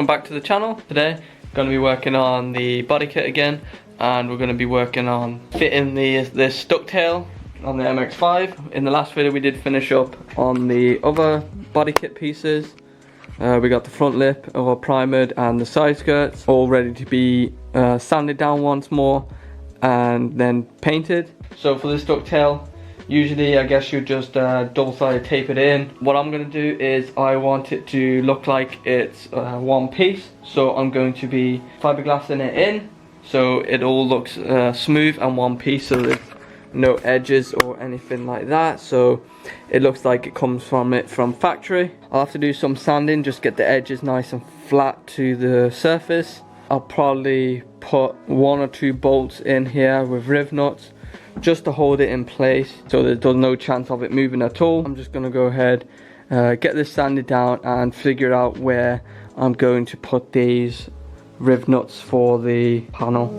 back to the channel. Today going to be working on the body kit again, and we're going to be working on fitting this Ducktail on the MX-5. In the last video we did finish up on the other body kit pieces. We got the front lip all primered and the side skirts all ready to be sanded down once more and then painted. So for this Ducktail, usually I guess you just double-sided tape it in. What I'm going to do is I want it to look like it's one piece, so I'm going to be fiberglassing it in so it all looks smooth and one piece, so there's no edges or anything like that, so it looks like it comes from factory. I'll have to do some sanding, just get the edges nice and flat to the surface. I'll probably put 1 or 2 bolts in here with riv nuts just to hold it in place so there's no chance of it moving at all. I'm just going to go ahead, get this sanded down and figure out where I'm going to put these riv nuts for the panel.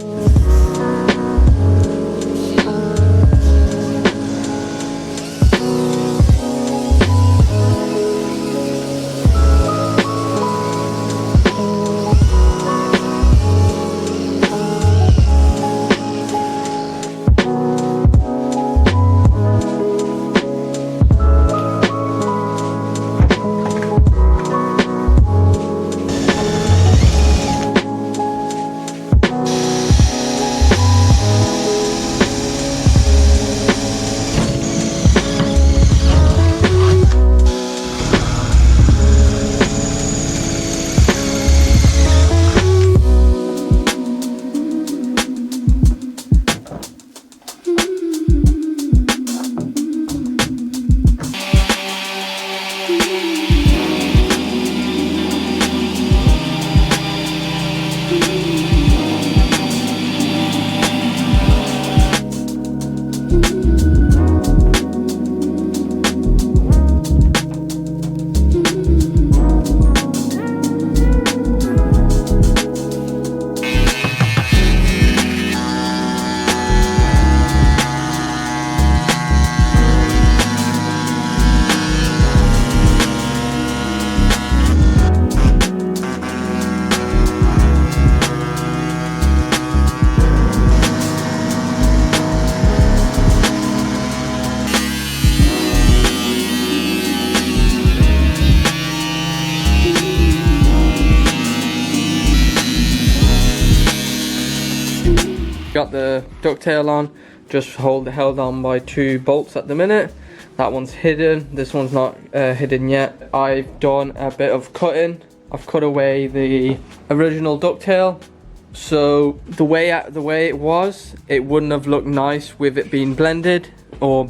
Got the Ducktail on, just held on by 2 bolts at the minute. That one's hidden, this one's not hidden yet. I've done a bit of cutting. I've cut away the original Ducktail, so the way it was, it wouldn't have looked nice with it being blended or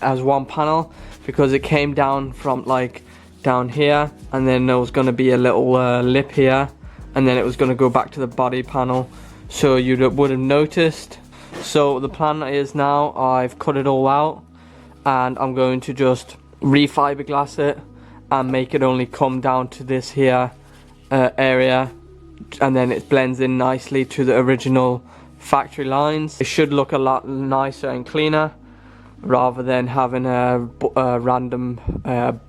as one panel, because it came down from like down here, and then there was going to be a little lip here, and then it was going to go back to the body panel, so you would have noticed. So the plan is now I've cut it all out, and I'm going to just re-fiberglass it and make it only come down to this here area, and then it blends in nicely to the original factory lines. It should look a lot nicer and cleaner rather than having a random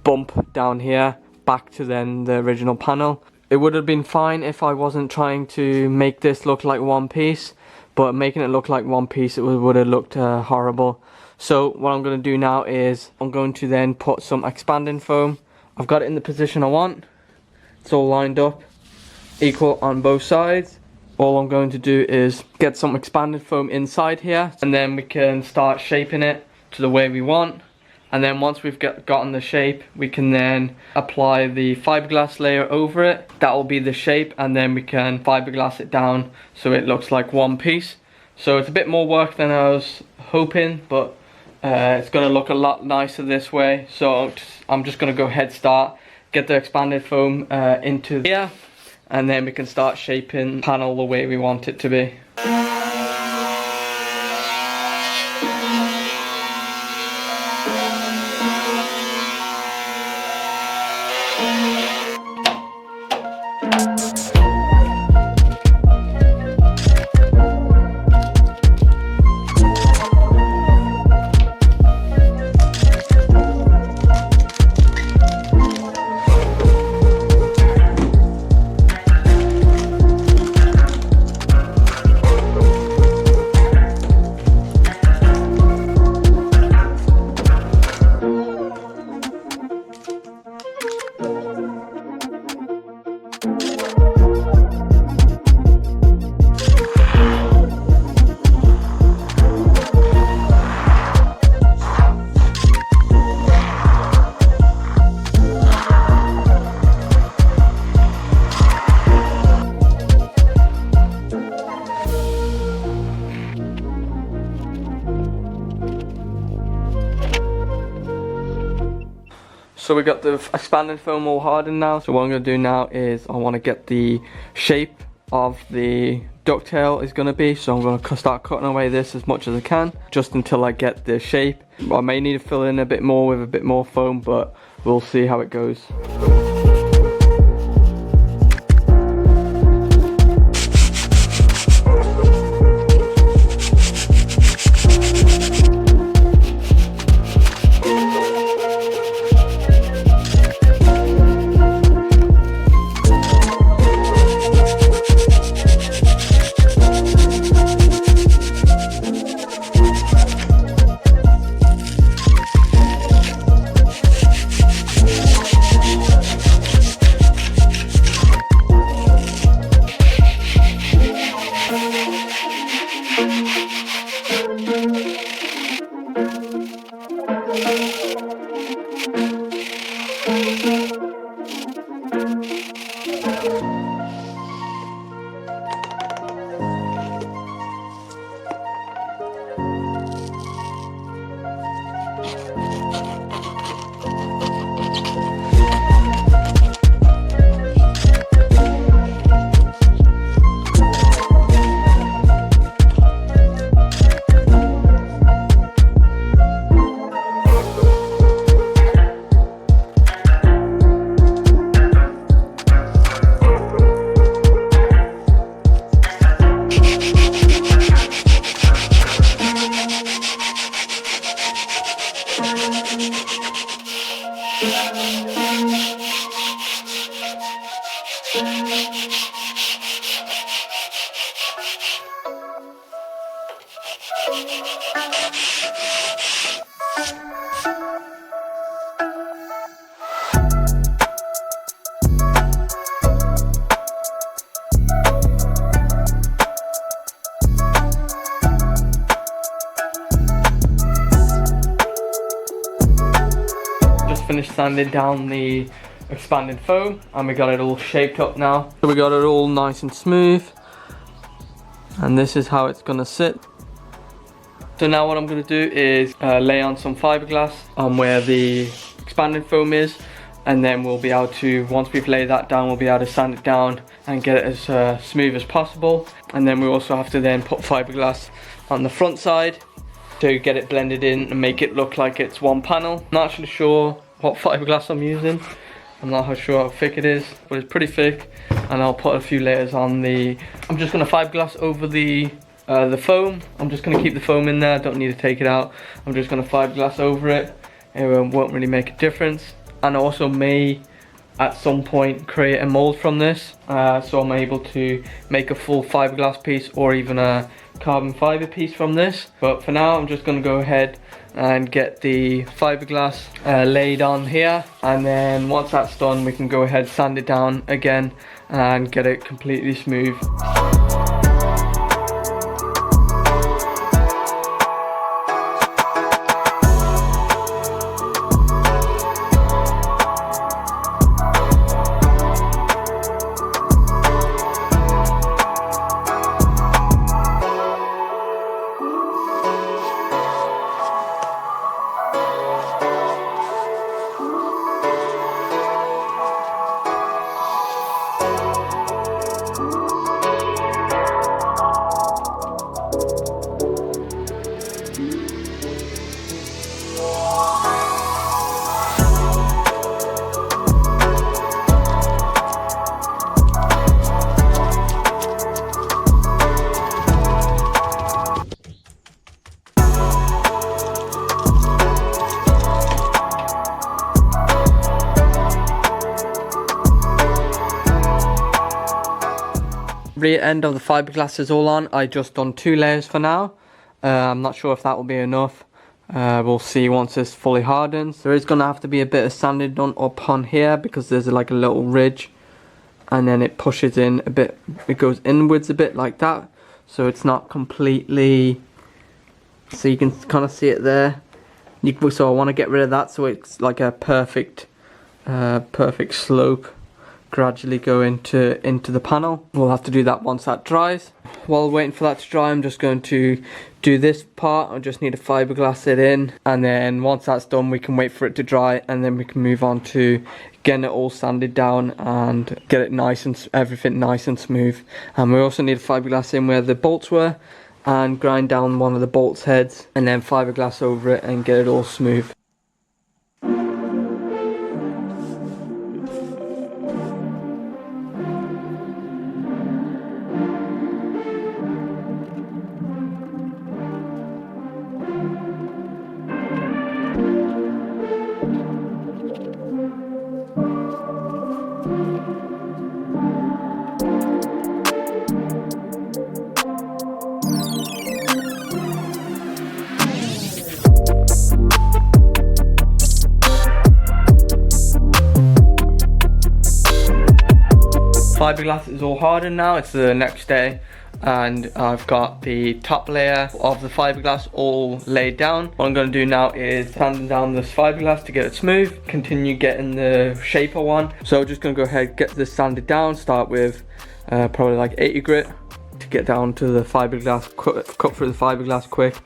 bump down here back to then the original panel. It would have been fine if I wasn't trying to make this look like one piece, but making it look like one piece, it would have looked horrible. So what I'm going to do now is I'm going to then put some expanding foam. I've got it in the position I want. It's all lined up, equal on both sides. All I'm going to do is get some expanding foam inside here, and then we can start shaping it to the way we want. And then once we've gotten the shape, we can then apply the fiberglass layer over it. That will be the shape, and then we can fiberglass it down so it looks like one piece. So it's a bit more work than I was hoping, but it's going to look a lot nicer this way. So I'm just going to go ahead, get the expanded foam into here, and then we can start shaping the panel the way we want it to be. So we got the expanded foam all hardened now. So what I'm going to do now is I want to get the shape of the ducktail is going to be. So I'm going to start cutting away this as much as I can, just until I get the shape. I may need to fill in a bit more with a bit more foam, but we'll see how it goes. Finished sanding down the expanded foam and we got it all shaped up now. So we got it all nice and smooth, and this is how it's gonna sit. So now what I'm gonna do is lay on some fiberglass on where the expanded foam is, and then we'll be able to, once we've laid that down, we'll be able to sand it down and get it as smooth as possible. And then we also have to then put fiberglass on the front side to get it blended in and make it look like it's one panel. Not actually sure what fiberglass I'm using. I'm not sure how thick it is, but it's pretty thick. And I'll put a few layers on the, I'm just gonna fiberglass over the foam. I'm just gonna keep the foam in there, don't need to take it out. I'm just gonna fiberglass over it. It won't really make a difference. And I also may at some point create a mold from this, so I'm able to make a full fiberglass piece or even a carbon fiber piece from this. But for now I'm just going to go ahead and get the fiberglass laid on here, and then once that's done we can go ahead, sand it down again and get it completely smooth. Rear end of the fiberglass is all on. I just done 2 layers for now. I'm not sure if that will be enough. We'll see once it's fully hardened. There is going to have to be a bit of sanding done up on here because there's like a little ridge, and then it pushes in a bit, it goes inwards a bit like that, so it's not completely, so you can kind of see it there. So I want to get rid of that so it's like a perfect perfect slope gradually go into the panel. We'll have to do that once that dries. While waiting for that to dry, I'm just going to do this part. I just need to fiberglass it in, and then once that's done we can wait for it to dry, and then we can move on to getting it all sanded down and get it nice and everything nice and smooth. And we also need to fiberglass in where the bolts were and grind down one of the bolts heads and then fiberglass over it and get it all smooth. Fiberglass is all hardened now. It's the next day and I've got the top layer of the fiberglass all laid down. What I'm going to do now is sand down this fiberglass to get it smooth, continue getting the shape I want. So I'm just going to go ahead, get this sanded down, start with probably like 80 grit to get down to the fiberglass, cut through the fiberglass quick.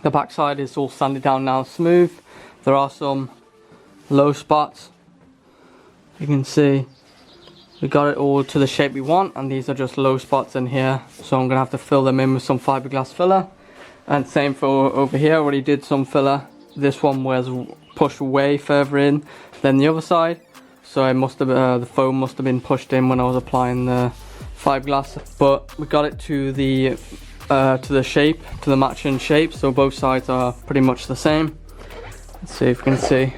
The back side is all sanded down now, smooth. There are some low spots. You can see we got it all to the shape we want, and these are just low spots in here. So I'm gonna have to fill them in with some fiberglass filler. And same for over here, I already did some filler. This one was pushed way further in than the other side. So it must have the foam must have been pushed in when I was applying the fiberglass. But we got it to the shape, to the matching shape, so both sides are pretty much the same. Let's see if we can see.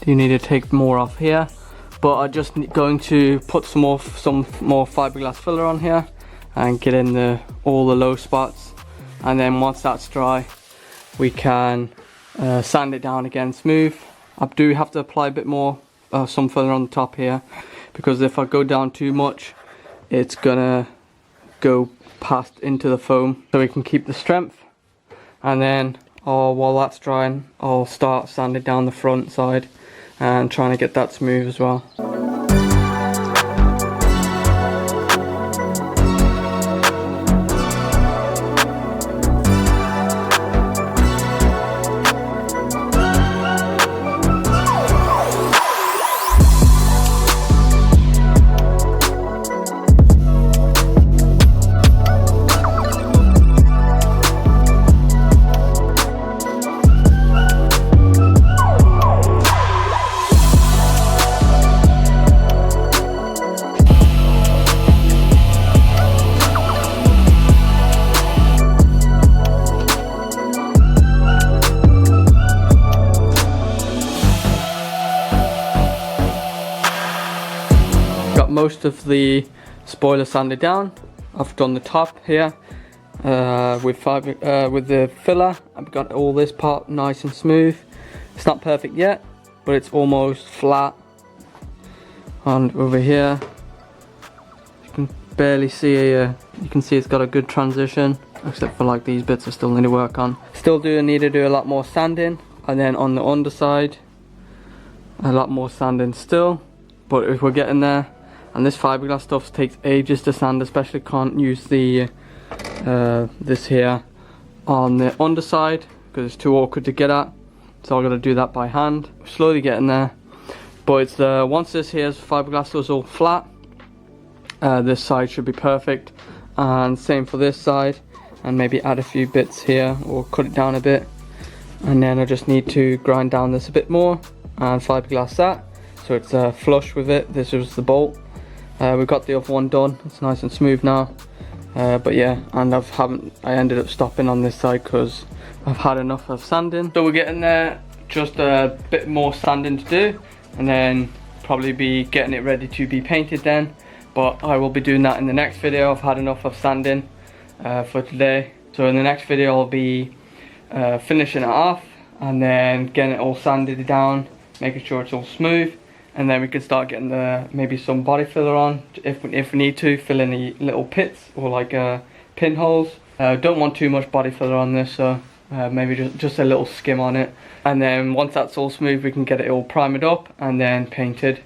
You need to take more off here, but I'm just going to put some more fiberglass filler on here and get in all the low spots, and then once that's dry we can sand it down again smooth. I do have to apply a bit more some filler on the top here, because if I go down too much it's gonna go past into the foam, so we can keep the strength. And then while that's drying I'll start sanding down the front side and trying to get that smooth as well. Most of the spoiler sanded down. I've done the top here with the filler. I've got all this part nice and smooth. It's not perfect yet, but it's almost flat. And over here you can barely see you can see it's got a good transition, except for like these bits I still need to work on. Still need to do a lot more sanding, and then on the underside a lot more sanding still, but if we're getting there. And this fiberglass stuff takes ages to sand, especially can't use the this here on the underside because it's too awkward to get at. So I've got to do that by hand. Slowly getting there. But it's once this here's fiberglass is all flat, this side should be perfect. And same for this side. And maybe add a few bits here or cut it down a bit. And then I just need to grind down this a bit more and fiberglass that, so it's flush with it. This is the bolt. We've got the other one done, it's nice and smooth now. But yeah, and I ended up stopping on this side because I've had enough of sanding. So we're getting there. just a bit more sanding to do, and then probably be getting it ready to be painted then. But I will be doing that in the next video. I've had enough of sanding for today. So in the next video I'll be finishing it off and then getting it all sanded down, making sure it's all smooth, and then we can start getting maybe some body filler on if we need to, fill in the little pits or like pinholes. Don't want too much body filler on this, so maybe just a little skim on it. And then once that's all smooth, we can get it all primed up and then painted.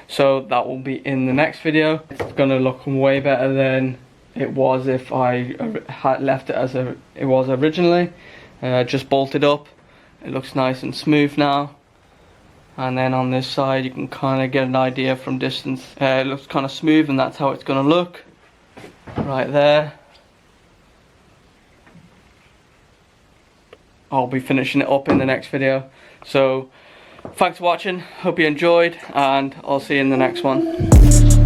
So that will be in the next video. It's gonna look way better than it was if I had left it as it was originally. Just bolted up. It looks nice and smooth now. And then on this side you can kind of get an idea from distance. It looks kind of smooth, and that's how it's gonna look right there. I'll be finishing it up in the next video. So thanks for watching, hope you enjoyed, and I'll see you in the next one.